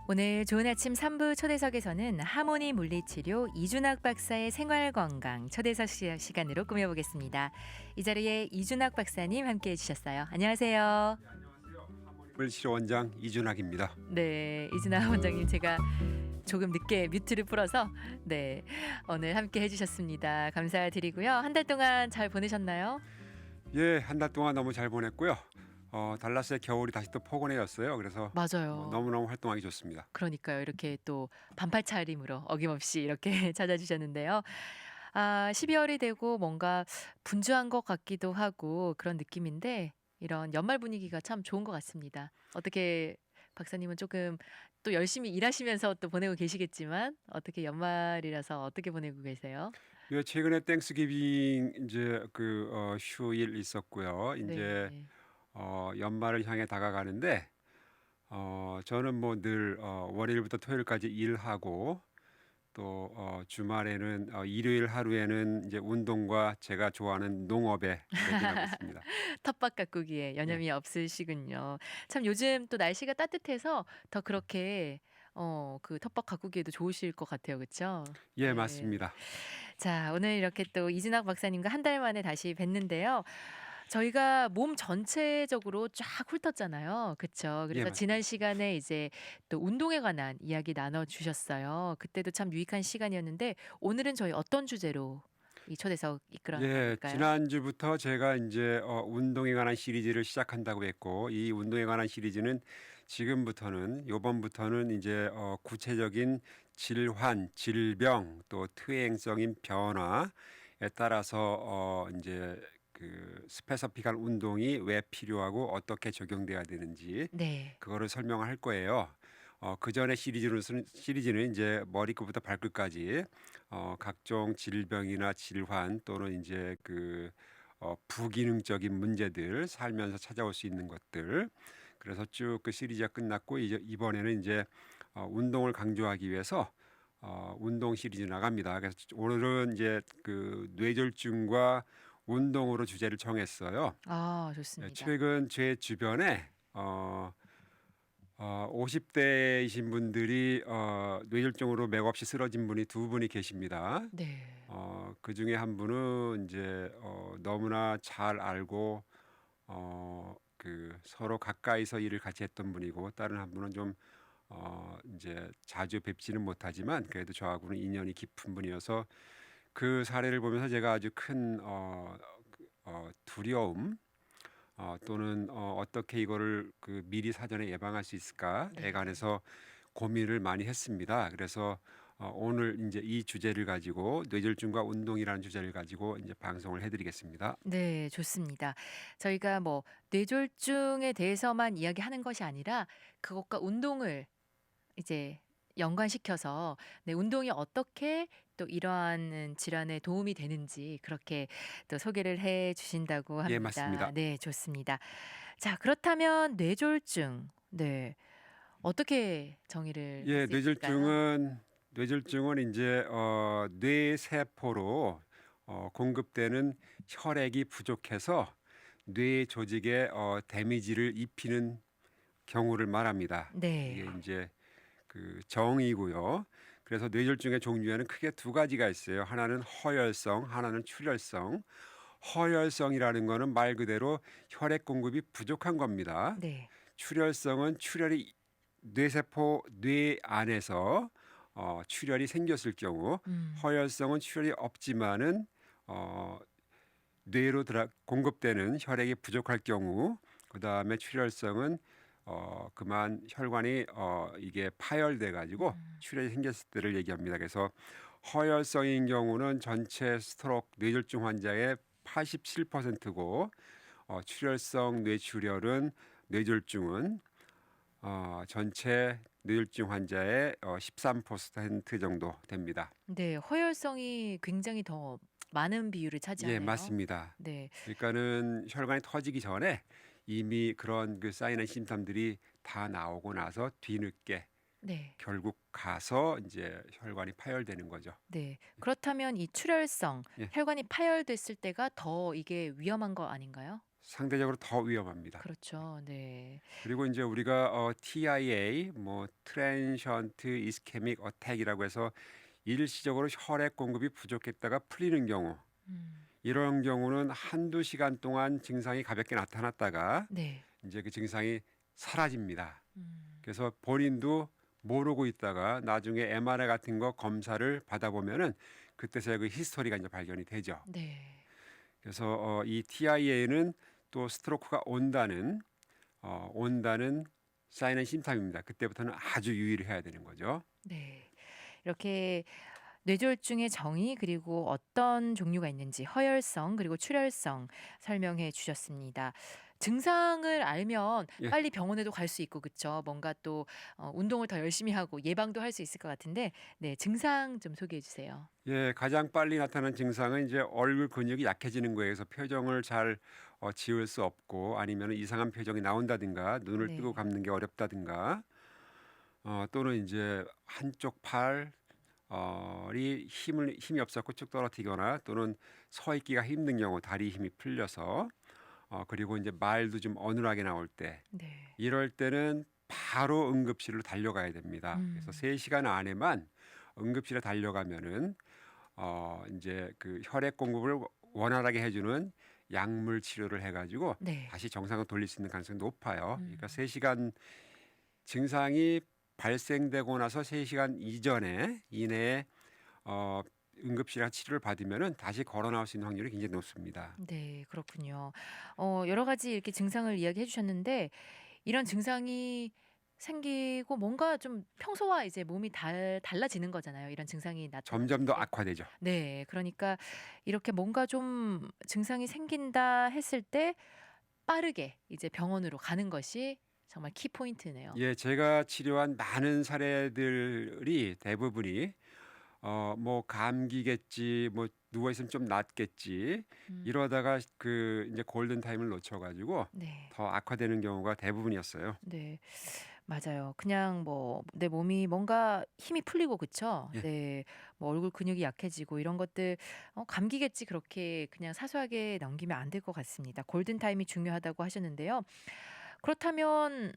오늘 좋은 아침 3부 초대석에서는 하모니 물리치료 이준학 박사의 생활건강 초대석 시간으로 꾸며보겠습니다. 이 자리에 이준학 박사님 함께해 주셨어요. 안녕하세요. 네, 안녕하세요. 하모니물치료 원장 이준학입니다. 네, 이준학 원장님 제가 조금 늦게 뮤트를 풀어서 네 오늘 함께 해주셨습니다. 감사드리고요. 한 달 동안 잘 보내셨나요? 예, 한 달 동안 너무 잘 보냈고요. 달라스의 겨울이 다시 또 포근해졌어요. 그래서 맞아요. 너무너무 활동하기 좋습니다. 그러니까요. 이렇게 또 반팔 차림으로 어김없이 이렇게 찾아주셨는데요. 12월이 되고 뭔가 분주한 것 같기도 하고 그런 느낌인데 이런 연말 분위기가 참 좋은 것 같습니다. 어떻게 박사님은 조금 또 열심히 일하시면서 또 보내고 계시겠지만 어떻게 연말이라서 어떻게 보내고 계세요? 예, 최근에 땡스기빙 이제 휴일 있었고요. 이제 네. 연말을 향해 다가가는데 저는 뭐 늘 월요일부터 토요일까지 일하고 또 주말에는 일요일 하루에는 이제 운동과 제가 좋아하는 농업에 매진하고 있습니다. 텃밭 가꾸기에 예. 여념이 없으시군요. 참 요즘 또 날씨가 따뜻해서 더 그렇게 그 텃밭 가꾸기에도 좋으실 것 같아요. 그렇죠? 예, 네. 맞습니다. 자, 오늘 이렇게 또 이준학 박사님과 한 달 만에 다시 뵀는데요. 저희가 몸 전체적으로 쫙 훑었잖아요. 그렇죠? 예, 그래서 지난 시간에 이제 또 운동에 관한 이야기 나눠 주셨어요. 그때도 참 유익한 시간이었는데 오늘은 저희 어떤 주제로 이 초대석 이끌어 예, 나갈까요? 지난주부터 제가 이제 운동에 관한 시리즈를 시작한다고 했고 이 운동에 관한 시리즈는 지금부터는 요번부터는 이제 구체적인 질환, 질병 또 퇴행성인 변화에 따라서 이제 그 스페시픽한 운동이 왜 필요하고 어떻게 적용돼야 되는지 네. 그거를 설명할 거예요. 그 전에 시리즈는 이제 머리끝부터 발끝까지 각종 질병이나 질환 또는 이제 부기능적인 문제들 살면서 찾아올 수 있는 것들 그래서 쭉 그 시리즈가 끝났고 이제 이번에는 이제 운동을 강조하기 위해서 운동 시리즈 나갑니다. 그래서 오늘은 이제 그 뇌졸중과 운동으로 주제를 정했어요. 예, 좋습니다. 최근 제 주변에 50대이신 분들이 뇌졸중으로 맥없이 쓰러진 분이 두 분이 계십니다. 네. 그 중에 한 분은 이제 너무나 잘 알고 서로 가까이서 일을 같이 했던 분이고 다른 한 분은 좀 이제 자주 뵙지는 못하지만 그래도 저하고는 인연이 깊은 분이어서 그 사례를 보면서 제가 아주 큰 두려움 또는 어떻게 이거를 미리 사전에 예방할 수 있을까 네. 애간해서 고민을 많이 했습니다. 그래서 오늘 이제 이 주제를 가지고 뇌졸중과 운동이라는 주제를 가지고 이제 방송을 해드리겠습니다. 네, 좋습니다. 저희가 뭐 뇌졸중에 대해서만 이야기하는 것이 아니라 그것과 운동을 이제 연관시켜서 네, 운동이 어떻게 또 이러한 질환에 도움이 되는지 그렇게 또 소개를 해 주신다고 예, 합니다. 맞습니다. 네, 좋습니다. 자, 그렇다면 뇌졸중, 네, 어떻게 정의를 할 예, 수 있을까요? 뇌졸중은 이제 뇌세포로 공급되는 혈액이 부족해서 뇌 조직에 데미지를 입히는 경우를 말합니다. 네. 이게 이제 그 정의고요. 그래서 뇌졸중의 종류에는 크게 두 가지가 있어요. 하나는 허혈성, 하나는 출혈성. 허혈성이라는 거는 말 그대로 혈액 공급이 부족한 겁니다. 네. 출혈성은 출혈이 뇌 안에서 출혈이 생겼을 경우, 허혈성은 출혈이 없지만은 뇌로 공급되는 혈액이 부족할 경우, 그 다음에 출혈성은 그만 혈관이 이게 파열돼 가지고 출혈이 생겼을 때를 얘기합니다. 그래서 허혈성인 경우는 전체 스트로크 뇌졸중 환자의 87%고 출혈성 뇌출혈은 뇌졸중은 전체 뇌졸중 환자의 13% 정도 됩니다. 네, 허혈성이 굉장히 더 많은 비율을 예, 차지하네요. 맞습니다. 네. 그러니까는 혈관이 터지기 전에 이미 그런 그 사인 앤 심텀들이 다 나오고 나서 뒤늦게 네. 결국 가서 이제 혈관이 파열되는 거죠. 네. 그렇다면 이 출혈성 예. 혈관이 파열됐을 때가 더 이게 위험한 거 아닌가요? 상대적으로 더 위험합니다. 그렇죠. 네. 그리고 이제 우리가 TIA 뭐 트랜션트 이스케믹 어택이라고 해서 일시적으로 혈액 공급이 부족했다가 풀리는 경우 음. 이런 경우는 한두 시간 동안 증상이 가볍게 나타났다가 네. 이제 그 증상이 사라집니다. 음. 그래서 본인도 모르고 있다가 나중에 MRI 같은 거 검사를 받아보면은 그때서야 그 히스토리가 이제 발견이 되죠. 네. 그래서 이 TIA는 또 스트로크가 온다는 사인은 심탐입니다. 그때부터는 아주 유의를 해야 되는 거죠. 네. 이렇게 뇌졸중의 정의 그리고 어떤 종류가 있는지 허혈성 그리고 출혈성 설명해 주셨습니다. 증상을 알면 예. 빨리 병원에도 갈 수 있고 그쵸? 뭔가 또 운동을 더 열심히 하고 예방도 할 수 있을 것 같은데 네, 증상 좀 소개해 주세요. 예, 가장 빨리 나타나는 증상은 이제 얼굴 근육이 약해지는 거예요. 그래서 표정을 잘 지을 수 없고 아니면 이상한 표정이 나온다든가 눈을 뜨고 네. 감는 게 어렵다든가 또는 이제 한쪽 팔이 힘이 없었고 쭉 떨어지거나 또는 서 있기가 힘든 경우 다리 힘이 풀려서 그리고 이제 말도 좀 어눌하게 나올 때 네. 이럴 때는 바로 응급실로 달려가야 됩니다. 그래서 음. 3시간 안에만 응급실에 달려가면은 이제 그 혈액 공급을 원활하게 해주는 약물 치료를 해가지고 네. 다시 정상으로 돌릴 수 있는 가능성이 높아요. 그러니까 음. 3시간 증상이 발생되고 나서 3시간 이내에 어, 응급실에 치료를 받으면은 다시 걸어 나올 수 있는 확률이 굉장히 높습니다. 네, 그렇군요. 여러 가지 이렇게 증상을 이야기해 주셨는데 이런 증상이 생기고 뭔가 좀 평소와 이제 몸이 달라지는 거잖아요. 이런 증상이 나타났을 점점 더 때. 악화되죠. 네. 그러니까 이렇게 뭔가 좀 증상이 생긴다 했을 때 빠르게 이제 병원으로 가는 것이 정말 키포인트네요. 예, 제가 치료한 많은 사례들이 대부분이 뭐 감기겠지, 뭐 누워 있으면 좀 낫겠지 음. 이러다가 그 이제 골든 타임을 놓쳐가지고 네. 더 악화되는 경우가 대부분이었어요. 네. 맞아요. 그냥 뭐 내 몸이 뭔가 힘이 풀리고 그쵸? 예. 네. 뭐 얼굴 근육이 약해지고 이런 것들 감기겠지 그렇게 그냥 사소하게 넘기면 안 될 것 같습니다. 골든 타임이 중요하다고 하셨는데요. 그렇다면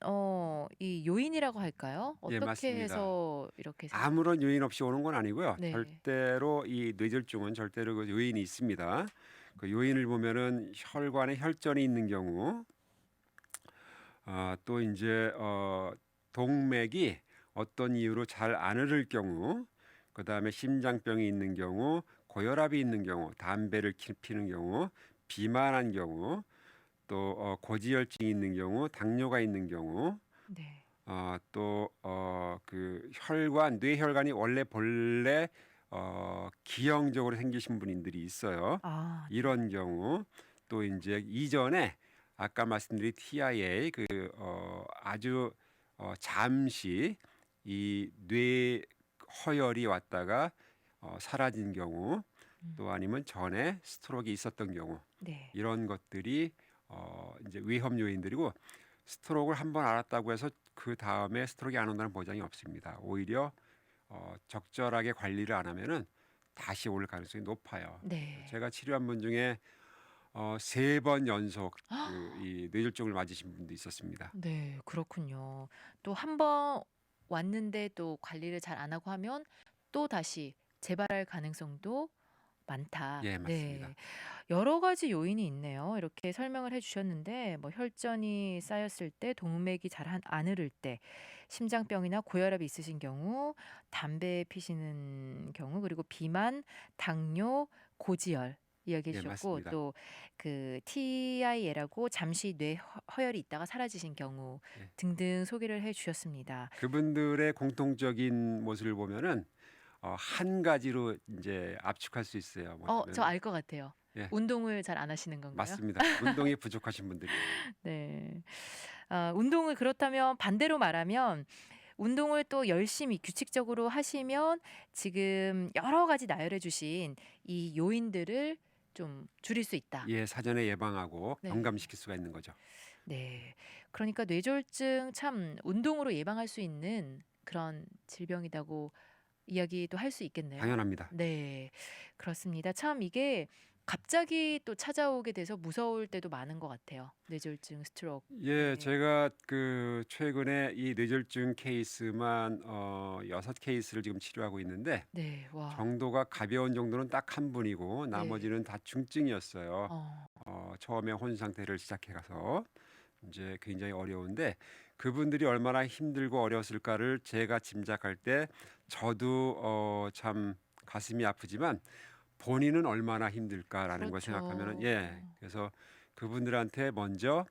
이 요인이라고 할까요? 예, 어떻게 맞습니다. 해서 이렇게 아무런 요인 없이 오는 건 아니고요. 네. 절대로 이 뇌졸중은 절대로 그 요인이 있습니다. 그 요인을 보면은 혈관에 혈전이 있는 경우, 또 이제 동맥이 어떤 이유로 잘 안 흐를 경우, 그다음에 심장병이 있는 경우, 고혈압이 있는 경우, 담배를 피는 경우, 비만한 경우, 또 고지혈증이 있는 경우, 당뇨가 있는 경우, 네. 또 그 뇌혈관이 원래 본래 기형적으로 생기신 분들이 있어요. 아 네. 이런 경우 또 이제 이전에 아까 말씀드린 TIA 아주 잠시 이 뇌 허혈이 왔다가 사라진 경우 음. 또 아니면 전에 스트로크가 있었던 경우 네. 이런 것들이 이제 위험 요인들이고 스트로크를 한번 알았다고 해서 그 다음에 스트로크가 안 온다는 보장이 없습니다. 오히려 적절하게 관리를 안 하면은 다시 올 가능성이 높아요. 네. 제가 치료한 분 중에 3번 연속 그 이 뇌졸중을 맞으신 분도 있었습니다. 네. 그렇군요. 또 한 번 왔는데 또 관리를 잘 안 하고 하면 또다시 재발할 가능성도 많다. 예, 네. 맞습니다. 여러 가지 요인이 있네요. 이렇게 설명을 해 주셨는데 뭐 혈전이 쌓였을 때, 동맥이 잘 안 흐를 때, 심장병이나 고혈압이 있으신 경우, 담배 피시는 경우, 그리고 비만, 당뇨, 고지혈 이야기해 예, 주셨고 맞습니다. 또 그 TIA라고 잠시 뇌 허혈이 있다가 사라지신 경우 예. 등등 소개를 해 주셨습니다. 그분들의 공통적인 모습을 보면은 한 가지로 이제 압축할 수 있어요. 저 뭐냐면은 알 것 같아요. 예, 운동을 잘 안 하시는 건가요? 맞습니다. 운동이 부족하신 분들이에요. 네. 운동을 그렇다면 반대로 말하면 운동을 또 열심히 규칙적으로 하시면 지금 여러 가지 나열해 주신 이 요인들을 좀 줄일 수 있다. 예, 사전에 예방하고 네. 경감시킬 수가 있는 거죠. 네. 그러니까 뇌졸중 참 운동으로 예방할 수 있는 그런 질병이라고 이야기도 할 수 있겠네요. 당연합니다. 네. 그렇습니다. 참 이게 갑자기 또 찾아오게 돼서 무서울 때도 많은 것 같아요. 뇌졸중, 스트로크. 예, 네. 제가 그 최근에 이 뇌졸중 케이스만 6케이스를 지금 치료하고 있는데 네. 와. 정도가 가벼운 정도는 딱 한 분이고 네. 나머지는 다 중증이었어요. 어. 처음에 혼 상태를 시작해 가서 이제 굉장히 어려운데 그분들이 얼마나 힘들고 어려웠을까를 제가 짐작할 때 저도 참 가슴이 아프지만 본인은 얼마나 힘들까라는 걸 생각하면은 그렇죠. 그래서 그분들한테 먼저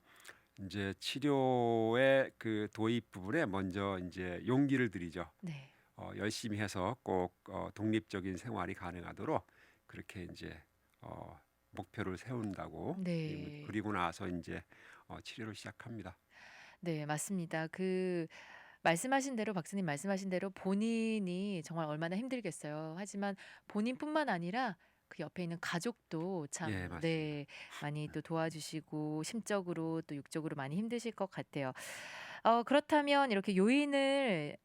이제 치료의 그 도입 부분에 먼저 이제 용기를 드리죠. 네. 열심히 해서 꼭 독립적인 생활이 가능하도록 그렇게 이제 목표를 세운다고 네. 그리고 나서 이제 치료를 시작합니다. 네, 맞습니다. 그 말씀하신 대로 박사님 말씀하신 대로 본인이 정말 얼마나 힘들겠어요. 하지만 본인뿐만 아니라 그 옆에 있는 가족도 예, 참 맞습니다. 네, 많이 또 도와주시고 심적으로 또 육적으로 많이 힘드실 것 같아요. 그렇다면 이렇게 요인을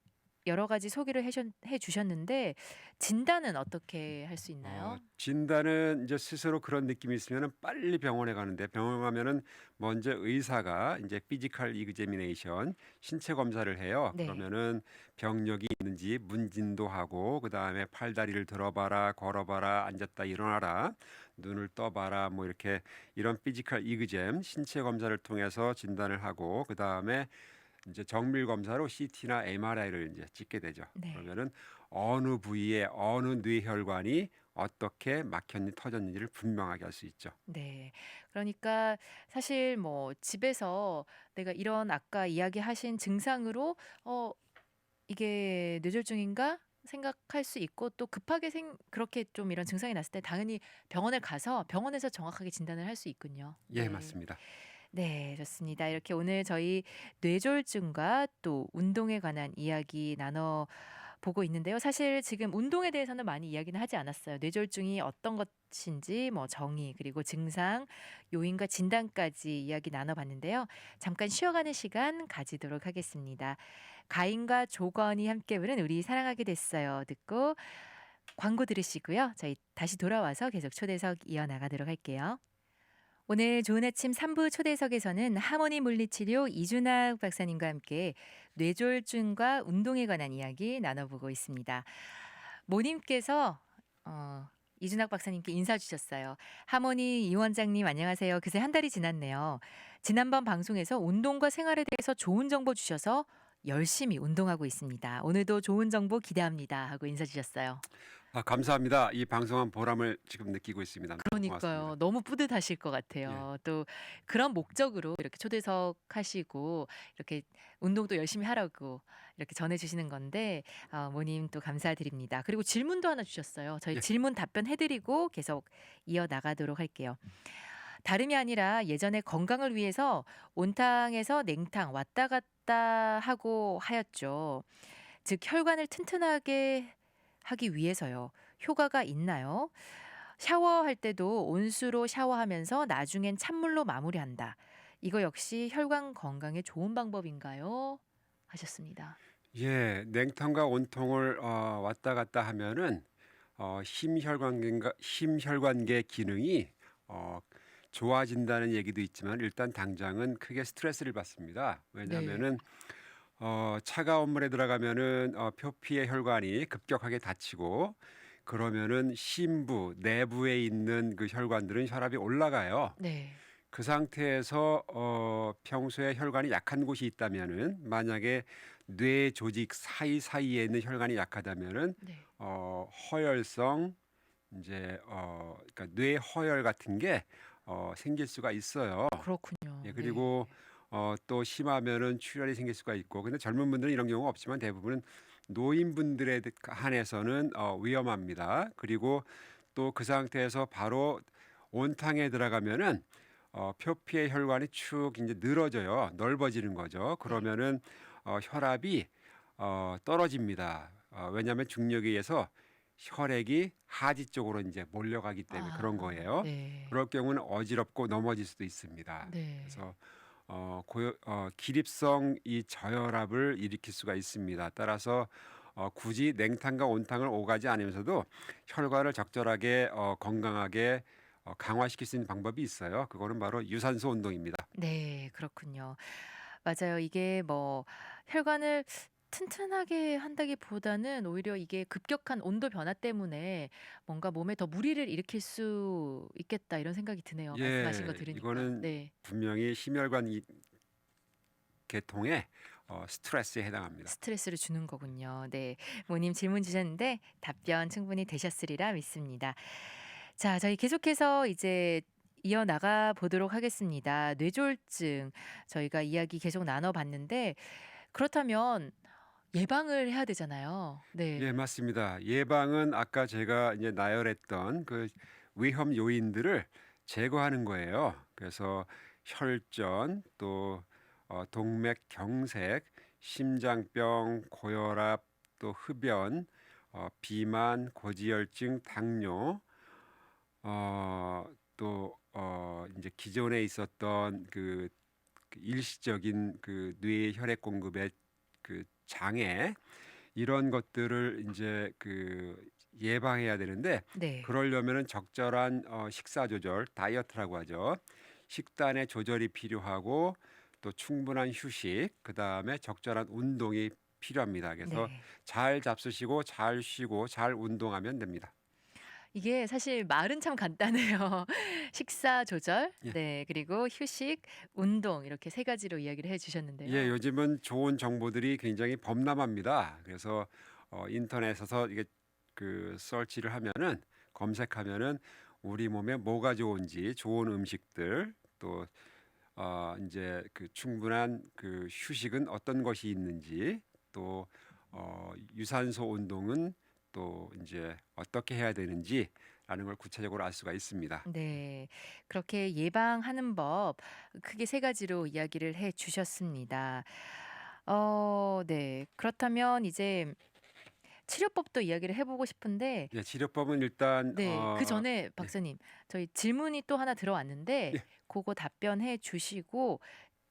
여러 가지 소개를 해 주셨는데 진단은 어떻게 할 수 있나요? 진단은 이제 스스로 그런 느낌이 있으면은 빨리 병원에 가는데 병원 가면은 먼저 의사가 이제 피지컬 이그제미네이션 신체 검사를 해요. 네. 그러면은 병력이 있는지 문진도 하고 그다음에 팔다리를 들어봐라, 걸어봐라, 앉았다 일어나라, 눈을 떠봐라 뭐 이렇게 이런 피지컬 이그잼 신체 검사를 통해서 진단을 하고 그다음에 이제 정밀 검사로 CT나 MRI를 이제 찍게 되죠. 네. 그러면은 어느 부위에 어느 뇌혈관이 어떻게 막혔니 터졌는지를 분명하게 할 수 있죠. 네. 그러니까 사실 뭐 집에서 내가 이런 아까 이야기하신 증상으로 '이게 뇌졸중인가?' 생각할 수 있고 또 급하게 그렇게 좀 이런 증상이 났을 때 당연히 병원을 가서 병원에서 정확하게 진단을 할 수 있군요. 예, 네. 맞습니다. 네, 좋습니다. 이렇게 오늘 저희 뇌졸중과 또 운동에 관한 이야기 나눠 보고 있는데요. 사실 지금 운동에 대해서는 많이 이야기는 하지 않았어요. 뇌졸중이 어떤 것인지 뭐 정의 그리고 증상, 요인과 진단까지 이야기 나눠봤는데요. 잠깐 쉬어가는 시간 가지도록 하겠습니다. 가인과 조건이 함께 부른 우리 사랑하게 됐어요. 듣고 광고 들으시고요. 저희 다시 돌아와서 계속 초대석 이어나가도록 할게요. 오늘 좋은 아침 3부 초대석에서는 하모니 물리치료 이준학 박사님과 함께 뇌졸중과 운동에 관한 이야기 나눠보고 있습니다. 모님께서 이준학 박사님께 인사 주셨어요. 하모니 이 원장님 안녕하세요. 그새 한 달이 지났네요. 지난번 방송에서 운동과 생활에 대해서 좋은 정보 주셔서 열심히 운동하고 있습니다. 오늘도 좋은 정보 기대합니다. 하고 인사 주셨어요. 감사합니다. 이 방송한 보람을 지금 느끼고 있습니다. 너무 그러니까요. 고맙습니다. 너무 뿌듯하실 것 예. 같아요. 또 그런 목적으로 이렇게 초대석 하시고 이렇게 운동도 열심히 하라고 이렇게 전해 주시는 건데 모님 또 감사드립니다. 그리고 질문도 하나 주셨어요. 저희 예. 질문 답변해 드리고 계속 이어나가도록 할게요. 다름이 아니라 예전에 건강을 위해서 온탕에서 냉탕 왔다 갔다 하고 하였죠. 즉 혈관을 튼튼하게 하기 위해서요. 효과가 있나요? 샤워할 때도 온수로 샤워하면서 나중엔 찬물로 마무리한다. 이거 역시 혈관 건강에 좋은 방법인가요? 하셨습니다. 예, 냉탕과 온통을 왔다 갔다 하면은 심혈관계 기능이 어, 좋아진다는 얘기도 있지만 일단 당장은 크게 스트레스를 받습니다. 네. 왜냐하면은 차가운 물에 들어가면은 표피의 혈관이 급격하게 닫히고 그러면은 심부 내부에 있는 그 혈관들은 혈압이 올라가요. 네. 그 상태에서 평소에 혈관이 약한 곳이 있다면은 만약에 뇌 조직 사이사이에 있는 혈관이 약하다면은 네. 허혈성 이제 그러니까 뇌 허혈 같은 게 생길 수가 있어요. 예, 그렇군요. 네. 그리고 또 심하면은 출혈이 생길 수가 있고 근데 젊은 분들은 이런 경우가 없지만 대부분은 노인분들에 한해서는 위험합니다. 그리고 또 그 상태에서 바로 온탕에 들어가면은 표피의 혈관이 축 이제 늘어져요. 넓어지는 거죠. 네. 그러면은 혈압이 떨어집니다. 왜냐하면 중력에 의해서 혈액이 하지 쪽으로 이제 몰려가기 때문에 그런 아, 거예요. 네. 그럴 경우는 어지럽고 넘어질 수도 있습니다. 네. 그래서 기립성 이 저혈압을 일으킬 수가 있습니다. 따라서 굳이 냉탕과 온탕을 오가지 않으면서도 혈관을 적절하게 건강하게 강화시킬 수 있는 방법이 있어요. 그거는 바로 유산소 운동입니다. 네. 그렇군요. 맞아요. 이게 뭐 혈관을 튼튼하게 한다기보다는 오히려 이게 급격한 온도 변화 때문에 뭔가 몸에 더 무리를 일으킬 수 있겠다 이런 생각이 드네요. 말씀하신 거 예, 들으니까. 이거는 네. 분명히 심혈관 계통의 스트레스에 해당합니다. 스트레스를 주는 거군요. 네. 모님 질문 주셨는데 답변 충분히 되셨으리라 믿습니다. 자, 저희 계속해서 이제 이어나가 보도록 하겠습니다. 뇌졸중 저희가 이야기 계속 나눠 봤는데 그렇다면 예방을 해야 되잖아요. 예, 네. 맞습니다. 예방은 아까 제가 이제 나열했던 그 위험 요인들을 제거하는 거예요. 그래서 혈전, 또 동맥경색, 심장병, 고혈압, 또 흡연, 비만, 고지혈증, 당뇨, 이제 기존에 있었던 그 일시적인 그 뇌 혈액 공급의 그 장애, 이런 것들을 이제 예방해야 되는데, 네. 그러려면은 적절한 식사 조절, 다이어트라고 하죠. 식단의 조절이 필요하고 또 충분한 휴식, 그다음에 적절한 운동이 필요합니다. 그래서 네. 잘 잡수시고 잘 쉬고 잘 운동하면 됩니다. 이게 사실 말은 참 간단해요. 식사 조절, 예. 네, 그리고 휴식, 운동 이렇게 세 가지로 이야기를 해 예, 주셨는데요. 요즘은 좋은 정보들이 굉장히 범람합니다. 그래서 인터넷에서 이게 서치를 하면은, 검색하면은 우리 몸에 뭐가 좋은지, 좋은 음식들, 또 이제 충분한 휴식은 어떤 것이 있는지, 또 유산소 운동은 또 이제 어떻게 해야 되는지라는 걸 구체적으로 알 수가 있습니다. 네. 그렇게 예방하는 법 크게 세 가지로 이야기를 해 주셨습니다. 네. 그렇다면 이제 치료법도 이야기를 해 보고 싶은데 예, 치료법은 일단 네. 그전에 예, 박사님 저희 질문이 또 하나 들어왔는데 예, 그거 답변해 주시고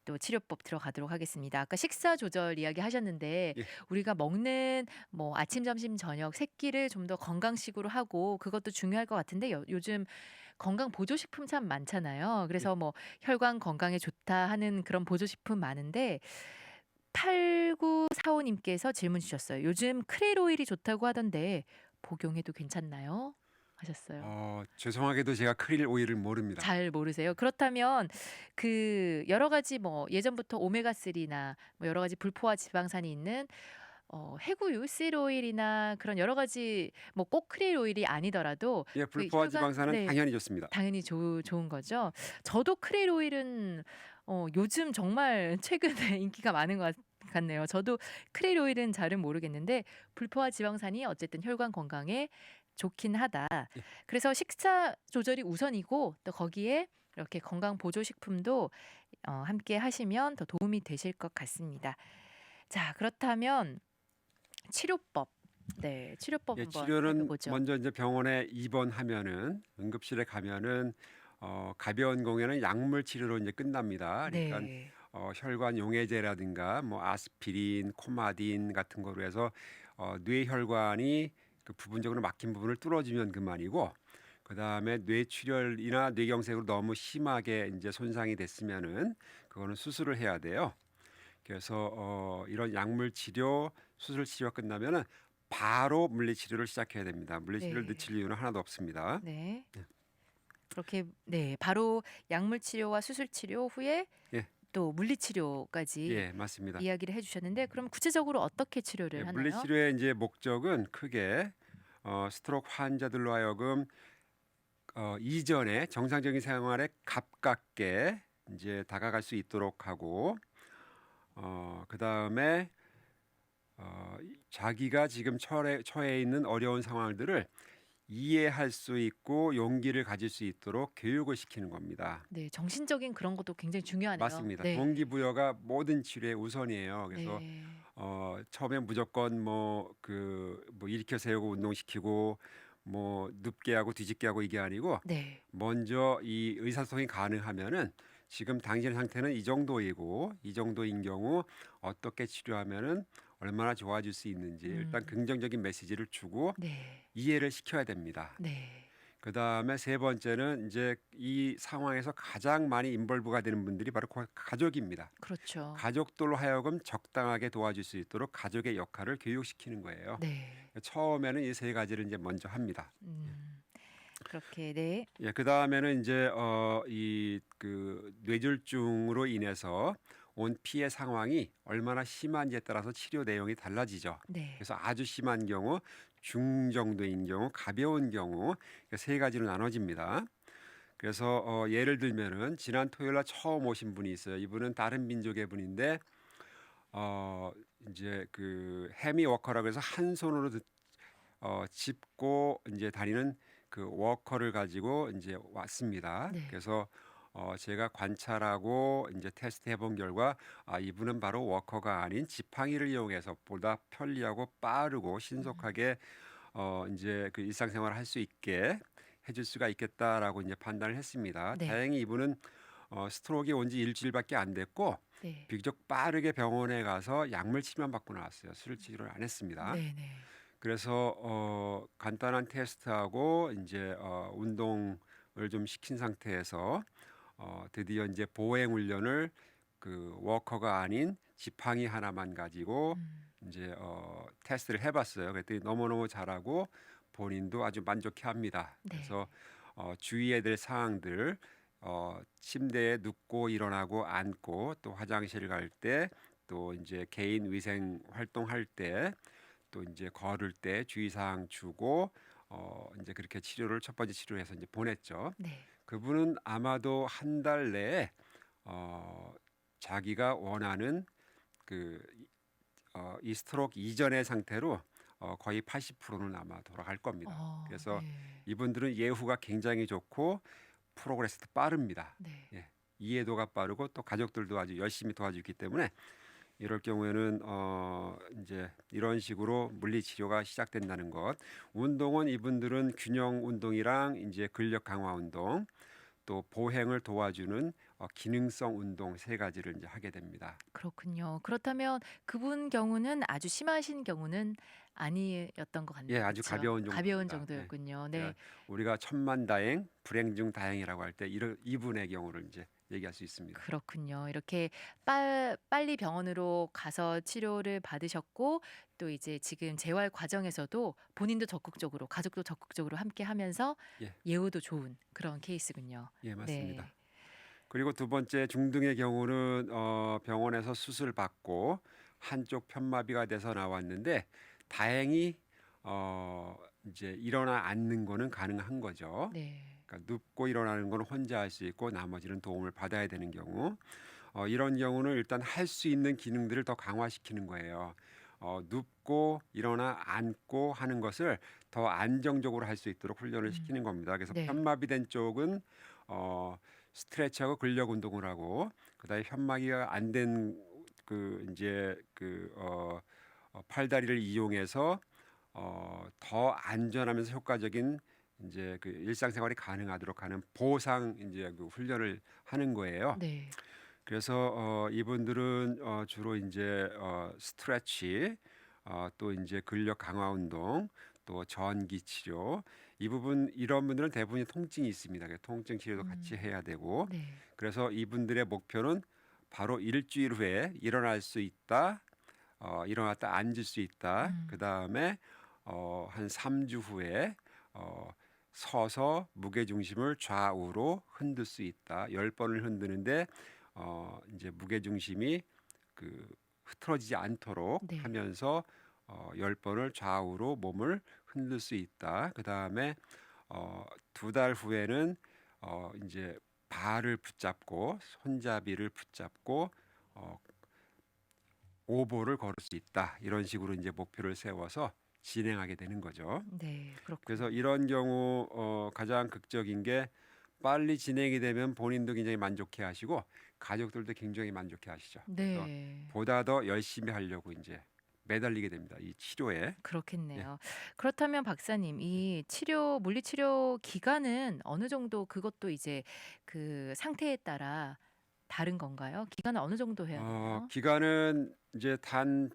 또 치료법 들어가도록 하겠습니다. 아까 식사 조절 이야기 하셨는데 예, 우리가 먹는 뭐 아침, 점심, 저녁 세 끼를 좀 더 건강식으로 하고 그것도 중요할 것 같은데 요즘 건강 보조식품 참 많잖아요. 예. 그래서 뭐 혈관 건강에 좋다 하는 그런 보조식품 많은데 8945 님께서 질문 주셨어요. "요즘 크릴 오일이 좋다고 하던데 복용해도 괜찮나요?" 하셨어요. 죄송하게도 제가 크릴 오일을 모릅니다. 잘 모르세요? 그렇다면 그 여러 가지 뭐 예전부터 오메가 3나 뭐 여러 가지 불포화 지방산이 있는 해구유, 씨드 오일이나 그런 여러 가지 뭐 꼭 크릴 오일이 아니더라도 예, 그 불포화 혈관 지방산은 네. 당연히 좋습니다. 당연히 좋은 거죠. 저도 크릴 오일은 요즘 정말 최근에 인기가 많은 것 같네요. 저도 크릴 오일은 잘은 모르겠는데 불포화 지방산이 어쨌든 혈관 건강에 좋긴 하다. 예. 그래서 식사 조절이 우선이고 또 거기에 이렇게 건강 보조 식품도 함께 하시면 더 도움이 되실 것 같습니다. 자, 그렇다면 치료법. 네, 치료법 예, 한번 치료는 살펴보죠. 먼저 이제 병원에 입원하면은, 응급실에 가면은 가벼운 경우에는 약물 치료로 이제 끝납니다. 그러니까 네. 혈관 용해제라든가 뭐 아스피린, 코마딘 같은 거로 해서 뇌혈관이 부분적으로 막힌 부분을 뚫어주면 그만이고, 그다음에 뇌출혈이나 뇌경색으로 너무 심하게 이제 손상이 됐으면은 그거는 수술을 해야 돼요. 그래서 이런 약물 치료, 수술 치료가 끝나면은 바로 물리 치료를 시작해야 됩니다. 물리 치료를 네. 늦출 이유는 하나도 없습니다. 네. 그렇게 네, 바로 약물 치료와 수술 치료 후에 예, 또 물리 치료까지 예, 맞습니다. 이야기를 해 주셨는데 그럼 구체적으로 어떻게 예, 치료를 물리 하나요? 치료의 이제 목적은 크게 스트로크 환자들로 하여금 이전에 정상적인 생활에 가깝게 이제 다가갈 수 있도록 하고, 그다음에 자기가 지금 처해 있는 어려운 상황들을 이해할 수 있고 용기를 가질 수 있도록 교육을 시키는 겁니다. 네, 정신적인 그런 것도 굉장히 중요하네요. 맞습니다. 네. 동기부여가 모든 치료의 우선이에요. 그래서 네. 처음에 무조건 뭐 일으켜 세우고 운동시키고 뭐 눕게 하고 뒤집게 하고 이게 아니고, 네. 먼저 이 의사소통이 가능하면은 지금 당신 상태는 이 정도이고 이 정도인 경우 어떻게 치료하면은 얼마나 좋아질 수 있는지 일단 음. 긍정적인 메시지를 주고 네. 이해를 시켜야 됩니다. 네. 그다음에 세 번째는 이제 이 상황에서 가장 많이 인볼브가 되는 분들이 바로 가족입니다. 그렇죠. 가족들로 하여금 적당하게 도와줄 수 있도록 가족의 역할을 교육시키는 거예요. 네. 처음에는 이 세 가지를 이제 먼저 합니다. 음. 그렇게 네. 예, 그다음에는 이제 이 그 뇌졸중으로 인해서 온 피해 상황이 얼마나 심한지에 따라서 치료 내용이 달라지죠. 네. 그래서 아주 심한 경우, 중정도인 경우, 가벼운 경우 이렇게 세 가지로 나눠집니다. 그래서 예를 들면은 지난 토요일 날 처음 오신 분이 있어요. 이분은 다른 민족의 분인데 어 이제 그 해미 워커라고 해서 한 손으로 짚고 이제 다니는 그 워커를 가지고 이제 왔습니다. 네. 그래서 제가 관찰하고 이제 테스트 해본 결과 이분은 바로 워커가 아닌 지팡이를 이용해서 보다 편리하고 빠르고 음. 신속하게 이제 그 일상생활을 할 수 있게 해줄 수가 있겠다라고 이제 판단을 했습니다. 네. 다행히 이분은 스트로크가 온 지 일주일밖에 안 됐고 네. 비교적 빠르게 병원에 가서 약물 치료만 받고 나왔어요. 술 치료를 안 했습니다. 네네. 그래서 간단한 테스트하고 이제 운동을 좀 시킨 상태에서 드디어 이제 보행 훈련을 그 워커가 아닌 지팡이 하나만 가지고 음. 이제 테스트를 해봤어요. 그랬더니 너무너무 잘하고 본인도 아주 만족해합니다. 네. 그래서 주의해야 될 사항들 침대에 눕고 일어나고 앉고 또 화장실 갈 때 또 이제 개인 위생 활동할 때 또 이제 걸을 때 주의사항 주고 이제 그렇게 치료를 첫 번째 치료해서 이제 보냈죠. 네. 그분은 아마도 한 달 내에 어, 자기가 원하는 그 이 스트로크 이전의 상태로 거의 80%는 아마 돌아갈 겁니다. 그래서 네. 이분들은 예후가 굉장히 좋고 프로그레스도 빠릅니다. 네. 예, 이해도가 빠르고 또 가족들도 아주 열심히 도와주기 때문에 이럴 경우에는 이제 이런 식으로 물리 치료가 시작된다는 것. 운동은 이분들은 균형 운동이랑 이제 근력 강화 운동, 또 보행을 도와주는 기능성 운동 세 가지를 이제 하게 됩니다. 그렇군요. 그렇다면 그분 경우는 아주 심하신 경우는 아니었던 것 예, 같네요. 아주 그쵸? 가벼운 가벼운 정도입니다. 예. 정도였군요. 네. 그러니까 우리가 천만다행, 불행 중 다행이라고 할 때 이런 이분의 경우를 이제 얘기할 수 있습니다. 그렇군요. 이렇게 빨리 병원으로 가서 치료를 받으셨고 또 이제 지금 재활 과정에서도 본인도 적극적으로 가족도 적극적으로 함께하면서 예, 예후도 좋은 그런 케이스군요. 예, 네. 맞습니다. 그리고 두 번째 중등의 경우는 병원에서 수술 받고 한쪽 편마비가 돼서 나왔는데 다행히 이제 일어나 앉는 거는 가능한 거죠. 네. 그러니까 눕고 일어나는 건 혼자 할 수 있고 나머지는 도움을 받아야 되는 경우 이런 경우는 일단 할 수 있는 기능들을 더 강화시키는 거예요. 눕고 일어나 앉고 하는 것을 더 안정적으로 할 수 있도록 훈련을 음. 시키는 겁니다. 그래서 네. 편마비된 쪽은 스트레치하고 근력 운동을 하고 그다음에 현마비가 안 된 그 이제 팔다리를 이용해서 더 안전하면서 효과적인 이제 그 일상생활이 가능하도록 하는 보상 이제 그 훈련을 하는 거예요. 네. 그래서 이분들은 주로 이제 스트레치, 또 이제 근력 강화 운동, 또 전기 치료 이 부분 이런 분들은 대부분 통증이 있습니다. 그래서 통증 치료도 같이 음. 해야 되고 네. 그래서 이분들의 목표는 바로 일주일 후에 일어날 수 있다, 일어났다 앉을 수 있다. 그 음. 다음에 한 3주 후에 어, 서서 무게 중심을 좌우로 흔들 수 있다. 10번을 흔드는데 이제 무게 중심이 그 흐트러지지 않도록 네. 하면서 10번을 좌우로 몸을 흔들 수 있다. 그 다음에 2달 후에는 이제 발을 붙잡고 손잡이를 붙잡고 어, 오보를 걸을 수 있다. 이런 식으로 이제 목표를 세워서 진행하게 되는 거죠. 네. 그렇군요. 그래서 이런 경우 가장 극적인 게 빨리 진행이 되면 본인도 굉장히 만족해 하시고 가족들도 굉장히 만족해 하시죠. 그래서 네. 보다 더 열심히 하려고 이제 매달리게 됩니다. 이 치료에. 예. 그렇겠네요. 그렇다면 박사님 이 물리치료 기간은 어느 정도 그것도 이제 그 상태에 따라 다른 건가요? 기간은 어느 정도 해야 되나요? 기간은 이제 단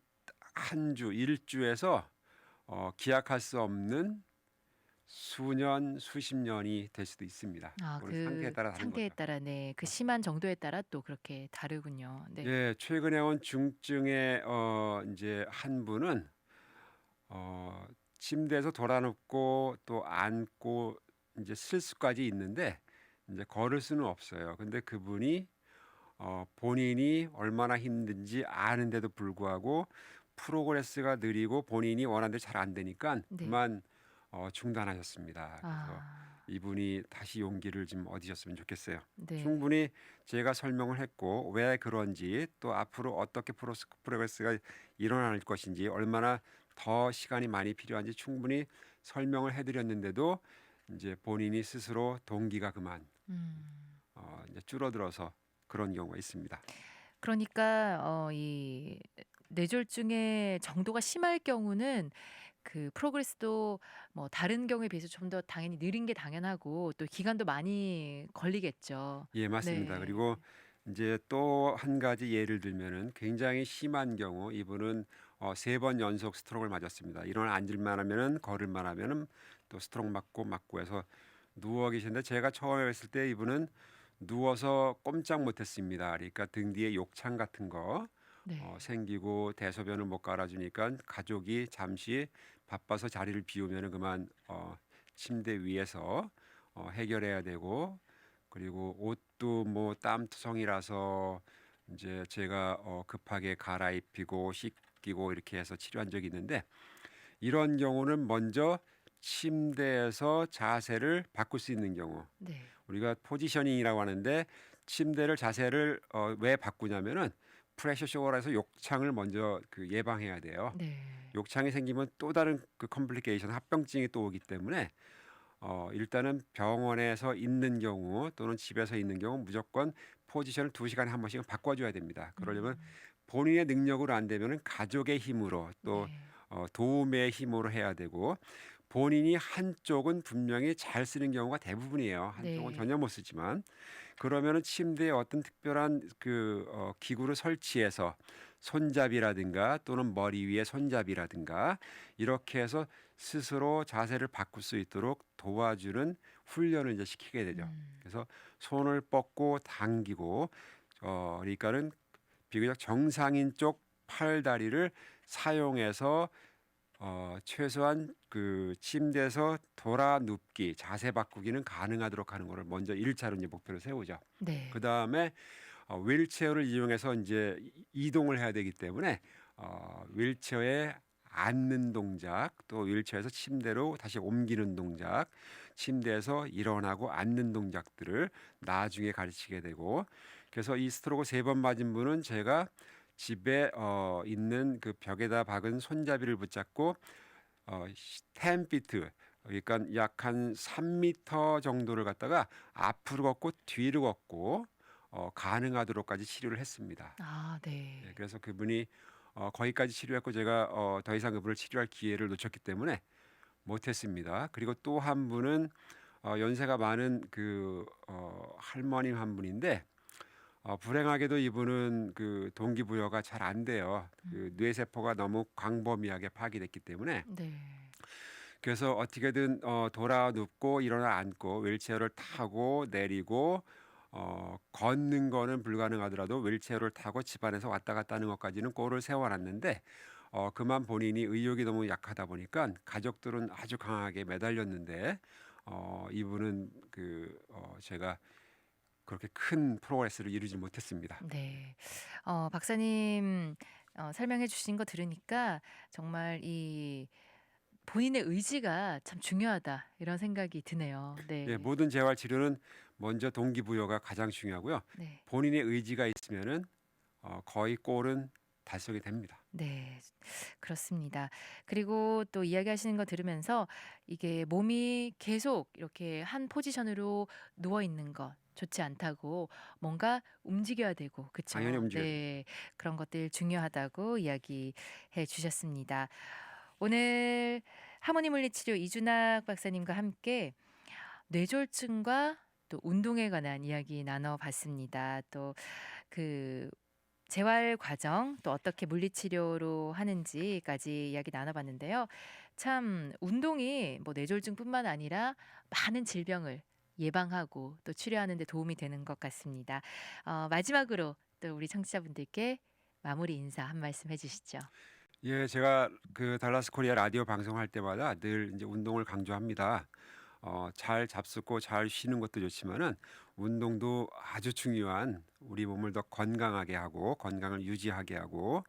한 주, 1주에서 기약할 수 없는 수년, 수십 년이 될 수도 있습니다. 아 그건 상태에 그 따라 다른 상태에 거죠. 따라 네. 그 심한 정도에 따라 또 그렇게 다르군요. 네. 예, 최근에 온 중증의 인제 한 분은 어 침대에서 돌아 눕고 또 앉고 인제 쓸 수까지 있는데 인제 걸을 수는 없어요. 근데 그분이 본인이 얼마나 힘든지 아는데도 불구하고 프로그레스가 느리고 본인이 원하는 대로 잘 안 되니깐 네. 그만 중단하셨습니다. 그래서 아 이분이 다시 용기를 좀 얻으셨으면 좋겠어요. 네. 충분히 제가 설명을 했고 왜 그런지 또 앞으로 어떻게 프로그레스가 일어날 것인지 얼마나 더 시간이 많이 필요한지 충분히 설명을 해 드렸는데도 인제 본인이 스스로 동기가 그만 음. 이제 줄어들어서 그런 경우가 있습니다. 그러니까 이 뇌졸중의 정도가 심할 경우는 그 프로그레스도 뭐 다른 경우에 비해서 좀 더 당연히 느린 게 당연하고 또 기간도 많이 걸리겠죠. 예, 맞습니다. 네. 그리고 인제 또 한 가지 예를 들면은 굉장히 심한 경우 이분은 3번 연속 스트로크를 맞았습니다. 일어나 앉을만 하면은 걸을만 하면은 또 스트로크 맞고 해서 누워 계셨는데 제가 처음에 뵀을 때 이분은 누워서 꼼짝 못 했습니다. 그러니까 등 뒤에 욕창 같은 거 네. 생기고 대소변을 못 갈아 주니깐 가족이 잠시 바빠서 자리를 비우면은 그만 침대 위에서 해결해야 되고 그리고 옷도 뭐 땀투성이라서 인제 제가 급하게 갈아입히고 씻기고 이렇게 해서 치료한 적이 있는데 이런 경우는 먼저 침대에서 자세를 바꿀 수 있는 경우 네. 우리가 포지셔닝이라고 하는데 침대를 자세를 왜 바꾸냐면은 프레셔 쇼워라 해서 욕창을 먼저 예방해야 돼요. 네. 욕창이 생기면 또 다른 컴플리케이션 합병증이 또 오기 때문에 일단은 병원에서 있는 경우 또는 집에서 있는 경우 무조건 포지션을 2시간에 한 번씩은 바꿔 줘야 됩니다. 그러려면 음. 본인의 능력으로 안 되면은 가족의 힘으로 또 네. 도움의 힘으로 해야 되고 본인이 한쪽은 분명히 잘 쓰는 경우가 대부분이에요. 한쪽은 네. 전혀 못 쓰지만 그러면은 침대에 어떤 특별한 기구를 설치해서 손잡이라든가 또는 머리 위에 손잡이라든가 이렇게 해서 스스로 자세를 바꿀 수 있도록 도와주는 훈련을 이제 시키게 되죠. 음. 그래서 손을 뻗고 당기고 그러니까는 비교적 정상인 쪽 팔다리를 사용해서 최소한 침대에서 돌아 눕기, 자세 바꾸기는 가능하도록 하는 거를 먼저 1차로 이제 목표를 세우죠. 네. 그다음에 휠체어를 이용해서 인제 이동을 해야 되기 때문에 휠체어에 앉는 동작, 또 휠체어에서 침대로 다시 옮기는 동작, 침대에서 일어나고 앉는 동작들을 나중에 가르치게 되고 그래서 이 스트로크 3번 맞은 분은 제가 집에 있는 그 벽에다 박은 손잡이를 붙잡고 10 피트 그러니까 약 한 3 미터 정도를 갖다가 앞으로 걷고 뒤로 걷고 가능하도록까지 치료를 했습니다. 아 예, 네. 그래서 그분이 거기까지 치료했고 제가 더 이상 그분을 치료할 기회를 놓쳤기 때문에 못 했습니다. 그리고 또 한 분은 연세가 많은 할머님 한 분인데 불행하게도 이분은 동기부여가 잘 안 돼요. 뇌세포가 너무 광범위하게 파괴됐기 때문에 네. 그래서 어떻게든 돌아 눕고 일어나 앉고 휠체어를 타고 내리고 걷는 거는 불가능하더라도 휠체어를 타고 집안에서 왔다 갔다 하는 것까지는 꼴을 세워놨는데 그만 본인이 의욕이 너무 약하다 보니까 가족들은 아주 강하게 매달렸는데 이분은 제가 그렇게 큰 프로그레스를 이루지 못했습니다. 네. 박사님 설명해 주신 거 들으니까 정말 이 '본인의 의지가 참 중요하다.' 이런 생각이 드네요. 예, 네. 모든 재활 치료는 먼저 동기부여가 가장 중요하고요. 네. 본인의 의지가 있으면은 거의 골은 달성이 됩니다. 네. 그렇습니다. 그리고 또 이야기하시는 거 들으면서 이게 몸이 계속 이렇게 한 포지션으로 누워 있는 것 좋지 않다고 뭔가 움직여야 되고 당연히 그쵸? 움직여야 됩니다. 네. 그런 것들 중요하다고 이야기해 주셨습니다. 오늘 하모니 물리치료 이준학 박사님과 함께 뇌졸중과 또 운동에 관한 이야기 나눠봤습니다. 또 그 재활 과정 또 어떻게 물리치료로 하는지까지 이야기 나눠봤는데요. 참 운동이 뭐 뇌졸중뿐만 아니라 많은 질병을 예방하고 또 치료하는 데 도움이 되는 것 같습니다. 마지막으로 또 우리 청취자분들께 마무리 인사 한 말씀 해주시죠. 예, 제가 그 달라스 코리아 라디오 방송할 때마다 늘 이제 운동을 강조합니다. 잘 잡수고 잘 쉬는 것도 좋지만은 운동도 아주 중요한 우리 몸을 더 건강하게 하고 건강을 유지하게 하고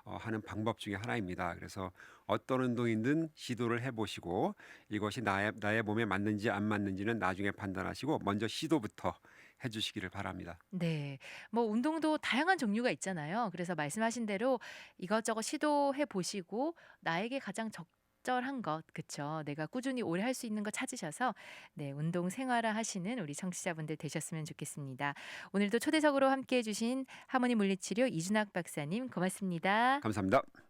하는 방법 중에 하나입니다. 그래서 어떤 운동이든 시도를 해보시고 이것이 나의 몸에 맞는지 안 맞는지는 나중에 판단하시고 먼저 시도부터 해주시기를 바랍니다. 네. 뭐 운동도 다양한 종류가 있잖아요. 그래서 말씀하신 대로 이것저것 시도해 보시고 나에게 가장 적절한 것, 그쵸? 내가 꾸준히 오래 할 수 있는 거 찾으셔서 네, 운동 생활화 하시는 우리 청취자분들 되셨으면 좋겠습니다. 오늘도 초대석으로 함께 해주신 하모니 물리치료 이준학 박사님 고맙습니다. 감사합니다.